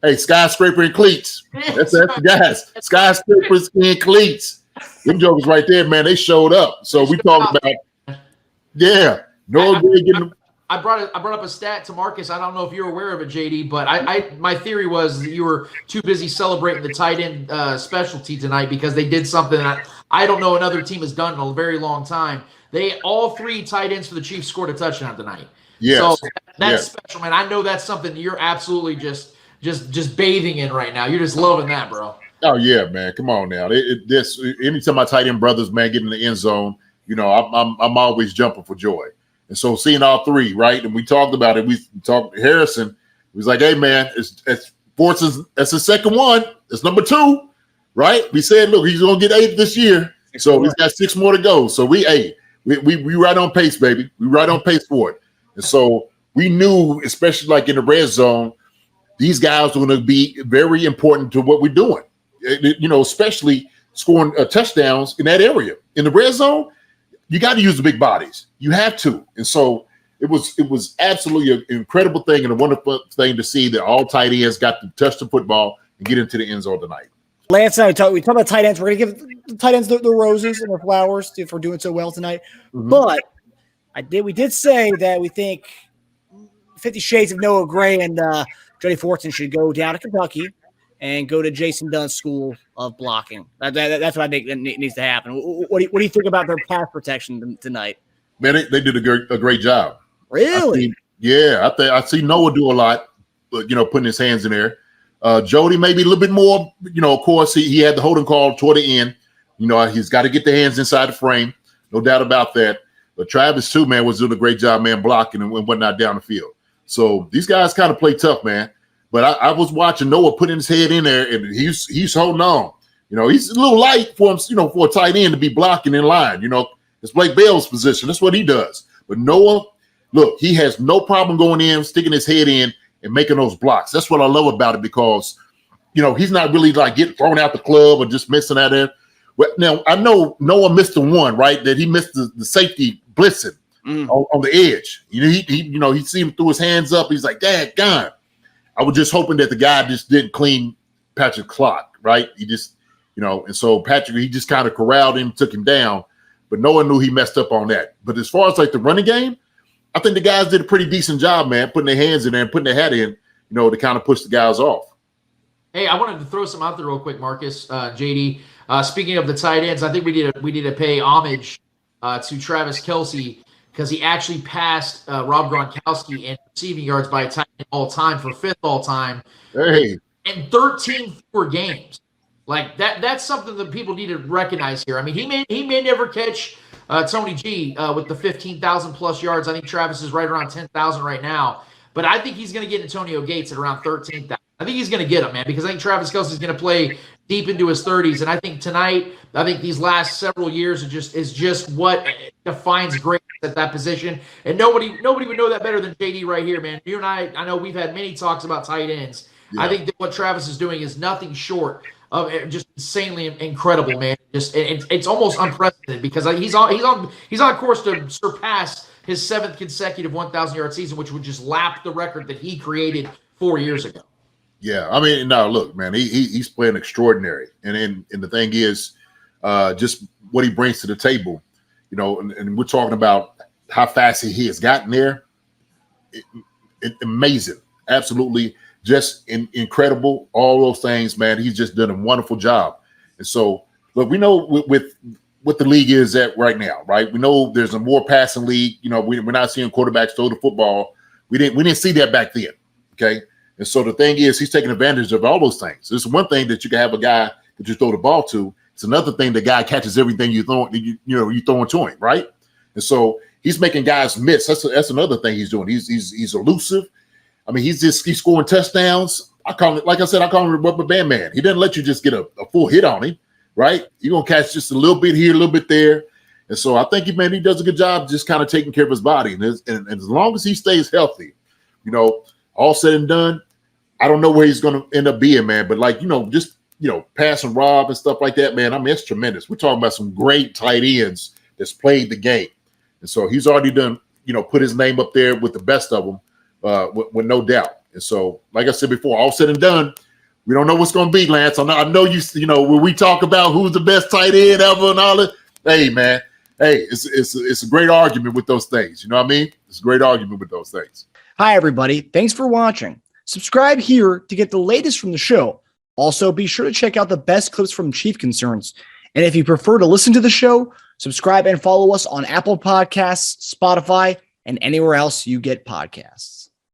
Hey, skyscraper and cleats. That's the guys. Skyscrapers and cleats. Them jokers right there, man. They showed up. So we talked about, Noah Gray getting. I brought up a stat to Marcus. I don't know if you're aware of it, JD, but my theory was that you were too busy celebrating the tight end specialty tonight because they did something that I don't know another team has done in a very long time. All three tight ends for the Chiefs scored a touchdown tonight. Yes. So that's special, man. I know that's something you're absolutely just bathing in right now. You're just loving that, bro. Oh yeah, man. Come on now. Anytime my tight end brothers, man, get in the end zone, I'm always jumping for joy. And so seeing all three, right? And we talked about it. We talked to Harrison. He was like, hey man, that's the second one. It's number 2, right? We said, look, he's gonna get 8 this year. So he's got 6 more to go. So we right on pace, baby. We right on pace for it. And so we knew, especially like in the red zone, these guys were going to be very important to what we're doing. Especially scoring touchdowns in that area. In the red zone, you got to use the big bodies. You have to. And so it was absolutely an incredible thing and a wonderful thing to see that all tight ends got to touch the football and get into the end zone tonight. Lance and I we talk about tight ends. We're going to give the tight ends the roses and the flowers if we're doing so well tonight. Mm-hmm. But we did say that we think 50 Shades of Noah Gray and Jody Fortson should go down to Kentucky and go to Jason Dunn's School of Blocking. That's what I think that needs to happen. What do you think about their pass protection tonight? Man, they did a great job. Really? I see Noah do a lot, but putting his hands in there. Jody maybe a little bit more. Of course, he had the holding call toward the end. He's got to get the hands inside the frame, no doubt about that. But Travis too, man, was doing a great job, man, blocking and whatnot down the field. So these guys kind of play tough, man. But I was watching Noah putting his head in there, and he's holding on. He's a little light for him, for a tight end to be blocking in line. It's Blake Bell's position. That's what he does. But Noah, look, he has no problem going in, sticking his head in, and making those blocks. That's what I love about it because, he's not really like getting thrown out the club or just missing out there. Well, now, I know Noah missed the one, right, that he missed the safety blitzing on the edge. He see him threw his hands up. He's like, daggone. I was just hoping that the guy just didn't clean Patrick's clock, right? He just, and so Patrick, he just kind of corralled him, took him down, but no one knew he messed up on that. But as far as like the running game, I think the guys did a pretty decent job, man, putting their hands in there and putting their hat in, to kind of push the guys off. Hey, I wanted to throw some out there real quick, Marcus, JD. Speaking of the tight ends, I think we need to pay homage to Travis Kelce because he actually passed Rob Gronkowski in receiving yards by a tight end all time for 5th all time. Hey, in 13 fewer games. Like that's something that people need to recognize here. I mean, he may never catch Tony G with the 15,000 plus yards. I think Travis is right around 10,000 right now. But I think he's going to get Antonio Gates at around 13,000. I think he's going to get him, man, because I think Travis Kelce is going to play deep into his 30s. And I think tonight, these last several years is just what defines greatness at that position. And nobody would know that better than JD right here, man. You and I know we've had many talks about tight ends. Yeah. I think that what Travis is doing is nothing short of just insanely incredible, man. It's almost unprecedented because he's on course to surpass his 7th consecutive 1,000-yard season, which would just lap the record that he created 4 years ago. Yeah, I mean, no, look, man, he's playing extraordinary, and the thing is, just what he brings to the table, and we're talking about how fast he has gotten there. Amazing, absolutely, just incredible. All those things, man. He's just done a wonderful job, and so look, we know with what the league is at right now, right? We know there's a more passing league. We're not seeing quarterbacks throw the football. We didn't see that back then, okay. And so the thing is, he's taking advantage of all those things. It's one thing that you can have a guy that you throw the ball to. It's another thing the guy catches everything you throw to him, right? And so he's making guys miss. That's another thing he's doing. He's elusive. I mean, he's scoring touchdowns. I call him a rubber band man. He doesn't let you just get a full hit on him, right? You're gonna catch just a little bit here, a little bit there. And so I think he does a good job just kind of taking care of his body. And as long as he stays healthy, all said and done, I don't know where he's going to end up being, man. But passing Rob and stuff like that, man, I mean, it's tremendous. We're talking about some great tight ends that's played the game. And so he's already done, put his name up there with the best of them with no doubt. And so, like I said before, all said and done, we don't know what's going to be, Lance. I know you know, when we talk about who's the best tight end ever and all that, hey, man, it's a great argument with those things. You know what I mean? It's a great argument with those things. Hi, everybody. Thanks for watching. Subscribe here to get the latest from the show. Also, be sure to check out the best clips from Chief Concerns. And if you prefer to listen to the show, subscribe and follow us on Apple Podcasts, Spotify, and anywhere else you get podcasts.